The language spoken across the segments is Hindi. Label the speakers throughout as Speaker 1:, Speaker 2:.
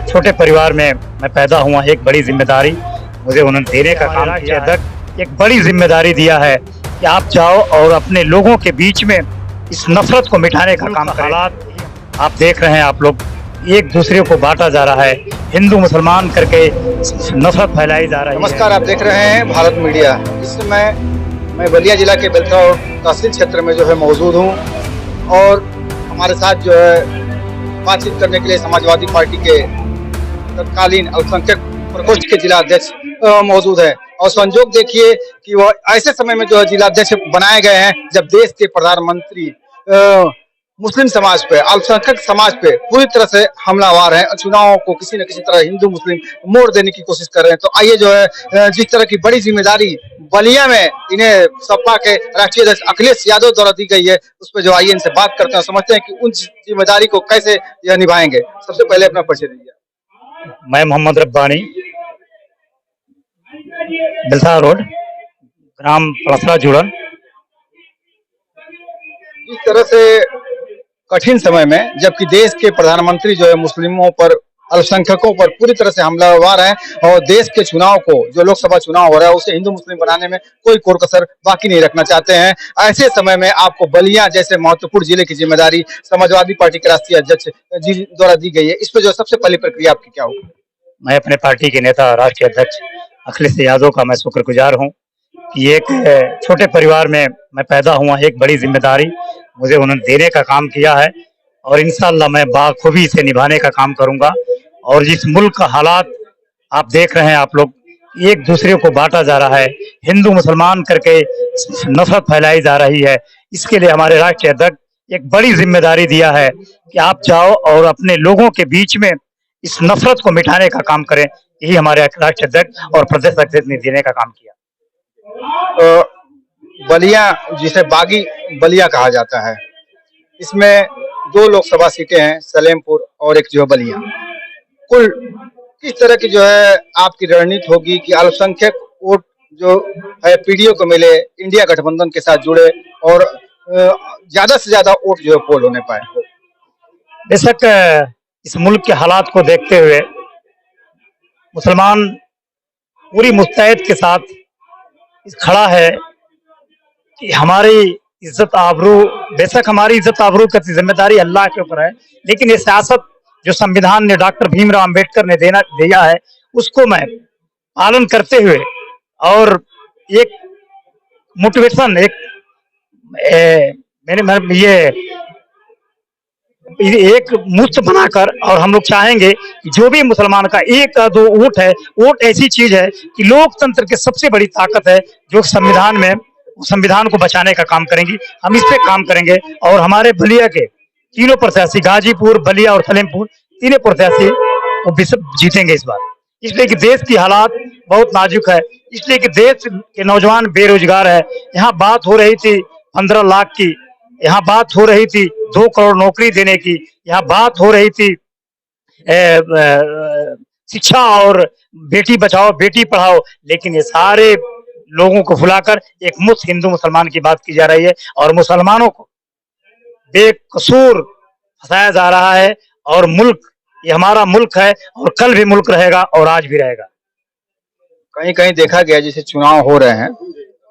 Speaker 1: छोटे परिवार में मैं पैदा हुआ। एक बड़ी जिम्मेदारी मुझे उन्होंने देने का काम किया। अध्यक्ष एक बड़ी जिम्मेदारी दिया है कि आप जाओ और अपने लोगों के बीच में इस नफरत को मिटाने का काम करें। हालात आप देख रहे हैं, आप लोग एक दूसरे को बांटा जा रहा है, हिंदू मुसलमान करके नफरत फैलाई जा रही है।
Speaker 2: नमस्कार, आप देख रहे हैं भारत मीडिया। इस समय मैं बलिया जिला के बेलथौर तहसील क्षेत्र में जो है मौजूद हूँ और हमारे साथ जो है बातचीत करने के लिए समाजवादी पार्टी के तत्कालीन अल्पसंख्यक प्रकोष्ठ के जिला अध्यक्ष मौजूद है। और संजोग देखिए कि वह ऐसे समय में जो है जिला अध्यक्ष बनाए गए हैं जब देश के प्रधानमंत्री मुस्लिम समाज पे, अल्पसंख्यक समाज पे पूरी तरह से हमलावर है। चुनावों को किसी न किसी तरह हिंदू मुस्लिम मोड़ देने की कोशिश कर रहे हैं। तो आइए जो है जिस तरह की बड़ी जिम्मेदारी बलिया में इन्हें सपा के राष्ट्रीय अध्यक्ष अखिलेश यादव द्वारा दी गई है, उस पर जो आइए इनसे बात करते हैं, समझते हैं कि उन जिम्मेदारी को कैसे यह निभाएंगे। सबसे पहले अपना परिचय दीजिए।
Speaker 1: मैं मोहम्मद रब्बानी, बिलसा रोड, ग्राम पड़सरा जुड़न।
Speaker 2: इस तरह से कठिन समय में जबकि देश के प्रधानमंत्री जो है मुस्लिमों पर, अल्पसंख्यकों पर पूरी तरह से हमलावर है और देश के चुनाव को, जो लोकसभा चुनाव हो रहा है, उसे हिंदू मुस्लिम बनाने में कोई कोर कसर बाकी नहीं रखना चाहते हैं। ऐसे समय में आपको बलिया जैसे महत्वपूर्ण जिले की जिम्मेदारी समाजवादी पार्टी के राष्ट्रीय अध्यक्ष जी द्वारा दी गई है, इस पर जो सबसे पहली प्रक्रिया आपकी क्या होगी?
Speaker 1: मैं अपने पार्टी के नेता राष्ट्रीय अध्यक्ष अखिलेश यादव का मैं शुक्रगुजार हूँ कि एक छोटे परिवार में मैं पैदा हुआ। एक बड़ी जिम्मेदारी मुझे उन्होंने देने का काम किया है और इंशाअल्लाह मैं बाखूबी इसे निभाने का काम करूंगा। और जिस मुल्क का हालात आप देख रहे हैं, आप लोग एक दूसरे को बांटा जा रहा है, हिंदू मुसलमान करके नफरत फैलाई जा रही है, इसके लिए हमारे राष्ट्रीय अध्यक्ष एक बड़ी जिम्मेदारी दिया है कि आप जाओ और अपने लोगों के बीच में इस नफरत को मिटाने का काम करें। यही हमारे राष्ट्रीय अध्यक्ष और प्रदेश अध्यक्ष ने देने का काम किया।
Speaker 2: बलिया, जिसे बागी बलिया कहा जाता है, इसमें 2 लोकसभा सीटें हैं, सलेमपुर और एक जो है बलिया। कुल किस तरह की जो है आपकी रणनीति होगी कि अल्पसंख्यक वोट जो है पीडीओ को मिले, इंडिया गठबंधन के साथ जुड़े और ज्यादा से ज्यादा वोट जो है पोल होने पाए?
Speaker 1: बेशक इस मुल्क के हालात को देखते हुए मुसलमान पूरी मुस्तैद के साथ खड़ा है कि हमारी इज्जत आबरू, बेशक हमारी इज्जत आबरू की जिम्मेदारी अल्लाह के ऊपर है, लेकिन ये सियासत जो संविधान ने डॉक्टर भीमराव अंबेडकर ने दिया है, उसको मैं पालन करते हुए और एक मोटिवेशन, एक मुफ्त बनाकर, और हम लोग चाहेंगे कि जो भी मुसलमान का 1-2 वोट है, वोट ऐसी चीज है कि लोकतंत्र की सबसे बड़ी ताकत है जो संविधान में, संविधान को बचाने का काम करेंगी। हम इस पे काम करेंगे और हमारे बलिया के तीनों प्रत्याशी, गाजीपुर, बलिया और सलेमपुर, तीनों प्रत्याशी वो जीतेंगे इस बार। इसलिए कि देश की हालात बहुत नाजुक है, इसलिए कि देश के नौजवान बेरोजगार है। यहाँ बात हो रही थी 15 लाख की, यहाँ बात हो रही थी 2 करोड़ नौकरी देने की, यहाँ बात हो रही थी शिक्षा और बेटी बचाओ बेटी पढ़ाओ, लेकिन ये सारे लोगों को भुलाकर एक मुफ्त हिंदू मुसलमान की बात की जा रही है और मुसलमानों को बेकसूर फंसाया जा रहा है। और मुल्क, ये हमारा मुल्क है और कल भी मुल्क रहेगा और आज भी रहेगा।
Speaker 2: कहीं कहीं देखा गया जैसे चुनाव हो रहे हैं,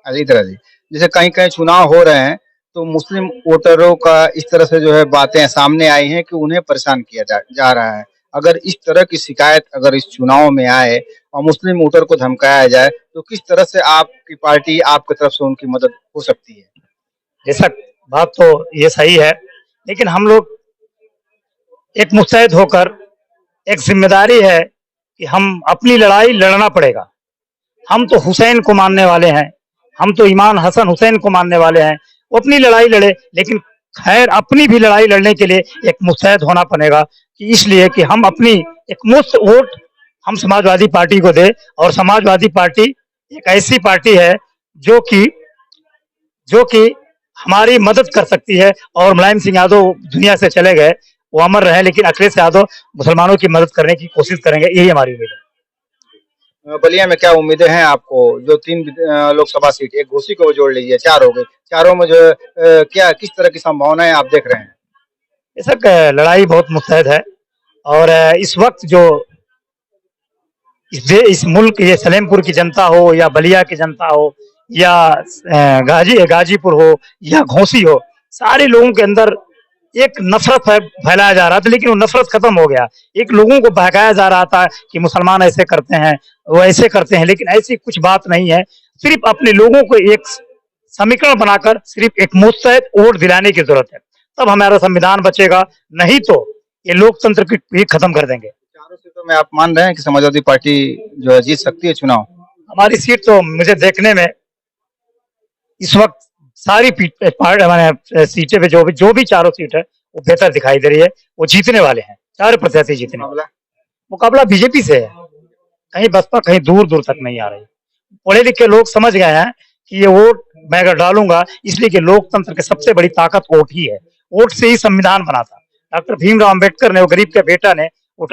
Speaker 2: अली तरह जी, जैसे कहीं कहीं चुनाव हो रहे हैं तो मुस्लिम वोटरों का इस तरह से जो है बातें सामने आई हैं कि उन्हें परेशान किया जा रहा है। अगर इस तरह की शिकायत अगर इस चुनाव में आए और मुस्लिम वोटर को धमकाया जाए तो किस तरह से आपकी पार्टी, आपकी तरफ से उनकी मदद हो सकती है?
Speaker 1: बेशक बात तो ये सही है, लेकिन हम लोग एक मुस्तैद होकर, एक जिम्मेदारी है कि हम अपनी लड़ाई लड़ना पड़ेगा। हम तो हुसैन को मानने वाले हैं, हम तो इमाम हसन हुसैन को मानने वाले हैं। वो अपनी लड़ाई लड़े, लेकिन खैर अपनी भी लड़ाई लड़ने के लिए एक मुस्तैद होना पड़ेगा कि इसलिए कि हम अपनी एक मुफ्त वोट हम समाजवादी पार्टी को दे। और समाजवादी पार्टी एक ऐसी पार्टी है जो कि हमारी मदद कर सकती है। और मुलायम सिंह यादव दुनिया से चले गए, वो अमर रहे, लेकिन अखिलेश यादव मुसलमानों की मदद करने की कोशिश करेंगे, यही हमारी उम्मीद है।
Speaker 2: बलिया में क्या उम्मीदें हैं आपको? जो 3 लोकसभा सीट, एक घोसी को जोड़ लीजिए, 4 हो गई, चारों में जो क्या किस तरह की संभावनाएं आप देख रहे हैं?
Speaker 1: बेशक लड़ाई बहुत मुस्तैद है और इस वक्त जो इस मुल्क ये सलेमपुर की जनता हो या बलिया की जनता हो या गाजीपुर हो या घोसी हो, सारे लोगों के अंदर एक नफरत फैलाया जा रहा था, लेकिन वो नफरत खत्म हो गया। एक लोगों को बहकाया जा रहा था कि मुसलमान ऐसे करते हैं, वो ऐसे करते हैं, लेकिन ऐसी कुछ बात नहीं है। सिर्फ अपने लोगों को एक समीकरण बनाकर सिर्फ एक मुस्तैद वोट दिलाने की जरूरत है, तब हमारा संविधान बचेगा, नहीं तो ये लोकतंत्र की भी खत्म कर देंगे।
Speaker 2: चारों सीटों में आप मान रहे हैं कि समाजवादी पार्टी जो है जीत सकती है चुनाव?
Speaker 1: हमारी सीट तो मुझे देखने में इस वक्त सारी मैंने सीटें पे जो भी चारों सीट है वो बेहतर दिखाई दे रही है। वो जीतने वाले हैं, चारों प्रत्याशी जीतने वाले। मुकाबला बीजेपी से है, कहीं बसपा कहीं दूर दूर तक नहीं आ रही। पढ़े लिखे लोग समझ गए हैं कि ये वोट मैं अगर डालूंगा, इसलिए कि लोकतंत्र की सबसे बड़ी ताकत वोट ही है। वोट से ही संविधान बना था। डॉक्टर भीमराव अम्बेडकर ने, वो गरीब के बेटा ने,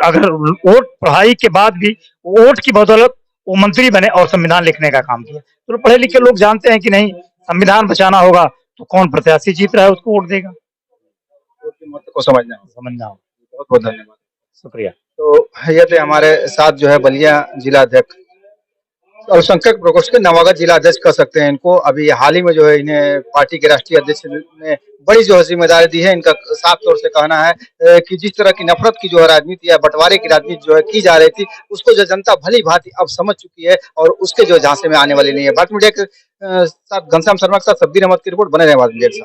Speaker 1: अगर वोट पढ़ाई के बाद भी वोट की बदौलत वो मंत्री बने और संविधान लिखने का काम किया। तो पढ़े लिखे लोग जानते हैं कि नहीं, संविधान बचाना होगा तो कौन प्रत्याशी जीत रहा है उसको वोट देगा।
Speaker 2: महत्व को समझना
Speaker 1: होगा।
Speaker 2: बहुत बहुत धन्यवाद,
Speaker 1: शुक्रिया।
Speaker 2: तो ये थे हमारे साथ जो है बलिया जिला अध्यक्ष, अल्पसंख्यक प्रकोष्ठ के नवागत जिला अध्यक्ष कह सकते हैं इनको। अभी हाल ही में जो है इन्हें पार्टी के राष्ट्रीय अध्यक्ष ने बड़ी जो है जिम्मेदारी दी है। इनका साफ तौर से कहना है कि जिस तरह की नफरत की जो है राजनीति या बंटवारे की राजनीति जो है की जा रही थी, उसको जो जनता भली भांति अब समझ चुकी है और उसके जो झांसे में आने वाली नहीं है। भारत मीडिया के साथ घनश्याम शर्मा के साथ सब्बीर अहमद की रिपोर्ट। बने रहे भारत मीडिया के साथ।